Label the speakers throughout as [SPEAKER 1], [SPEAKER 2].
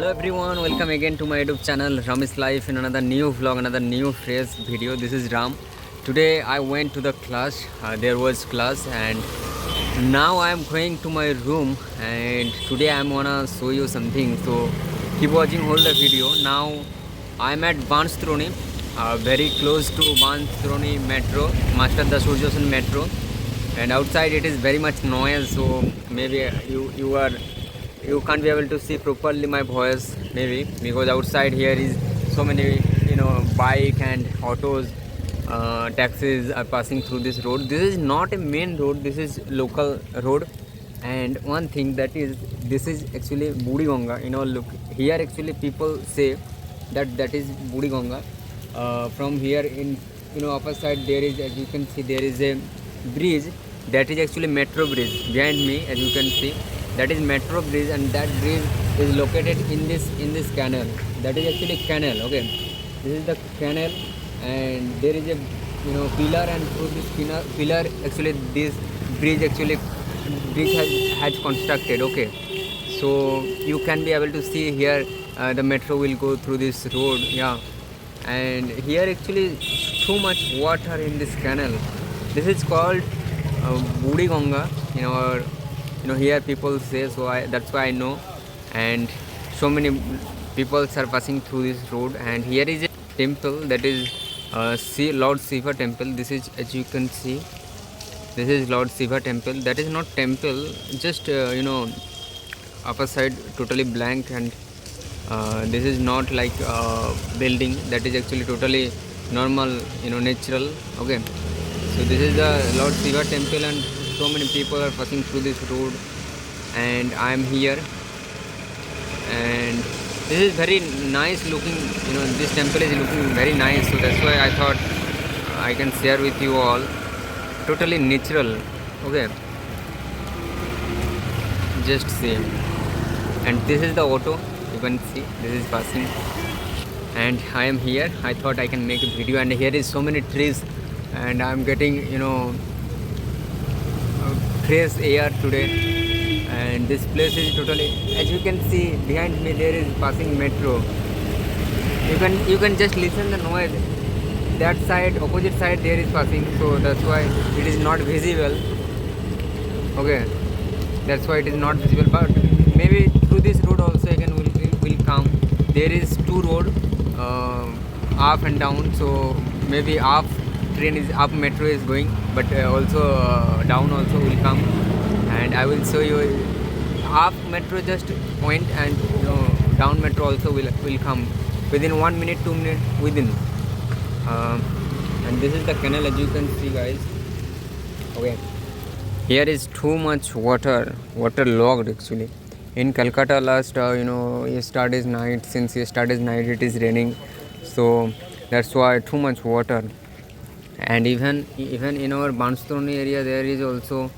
[SPEAKER 1] Hello everyone, welcome again to my YouTube channel Ramesh Life in another new vlog, another new fresh video. This is Ram. Today I went to the class, there was class, and now I am going to my room, and today I am gonna show you something, so keep watching whole the video. Now I am at Banstroni, very close to Banstroni metro, Master Das Surjosan metro, and outside it is very much noise, so maybe you can't be able to see properly my voice, maybe because outside here is so many bike and autos, taxis are passing through this road. This is not a main road, this is local road. And one thing that is, this is actually Budiganga. Look here, actually people say that is Budiganga. From here in upper side there is, as you can see, there is a bridge that is actually metro bridge behind me, as you can see. That is metro bridge, and that bridge is located in this canal. That is actually canal. Okay, this is the canal, and there is a pillar, and through this pillar actually this bridge has constructed. Okay, so you can be able to see here the metro will go through this road. Yeah, and here actually too much water in this canal. This is called Budiganga. Here people say, so that's why I know. And so many people are passing through this road, and here is a temple, that is Lord Shiva temple. This is, as you can see, this is Lord Shiva temple. That is not temple, just upper side totally blank, and this is not like building. That is actually totally normal, natural. Okay, so this is the Lord Shiva temple, and so many people are passing through this road, and I am here. And this is very nice looking, this temple is looking very nice, so that's why I thought I can share with you all. Totally natural. Okay, just see. And this is the auto, you can see, this is passing, and I am here. I thought I can make a video, and here is so many trees, and I am getting fresh air today. And this place is totally, as you can see behind me, there is passing metro. You can just listen the noise. That side, opposite side, there is passing, so that's why it is not visible. Okay, that's why it is not visible, but maybe through this road also again will come. There is two road, up and down, so maybe up metro is going, but also down also will come, and I will show you up metro just point, and down metro also will come within 1 minute, 2 minutes within. And this is the canal, as you can see, guys. Okay, here is too much water logged actually. In Calcutta last yesterday's night, since yesterday's night it is raining, so that's why too much water. And even in our Banstroni area there is also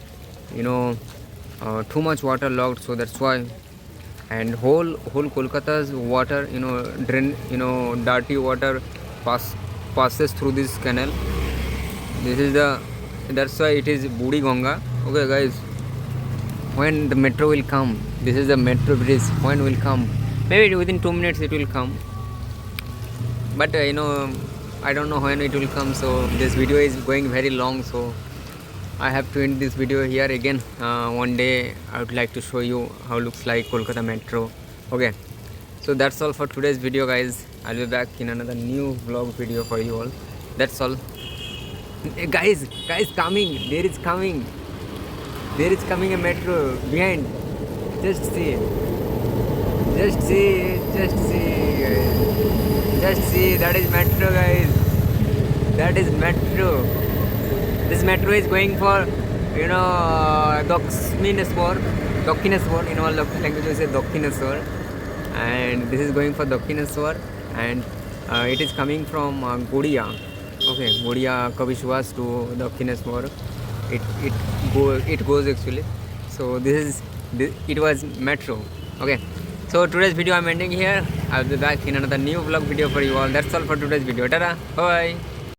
[SPEAKER 1] too much water logged, so that's why. And whole Kolkata's water, drain, dirty water passes through this canal. That's why it is Budiganga. Okay guys, when the metro will come, this is the metro bridge, when will come, maybe within 2 minutes it will come, but I don't know when it will come. So this video is going very long, so I have to end this video here. Again, one day I would like to show you how looks like Kolkata metro. Okay, so that's all for today's video, guys. I'll be back in another new vlog video for you all. That's all. Guys, coming, there is coming a metro behind. Just see, that is metro, guys. That is metro. This metro is going for Dakhineswar. In all local languages say Dakhineswar, and this is going for Dakhineswar, and it is coming from Godia. Okay, Godia Kabishwas to Dakhineswar. It goes actually. So it was metro. Okay, so today's video I'm ending here. I'll be back in another new vlog video for you all. That's all for today's video. Ta-da, bye.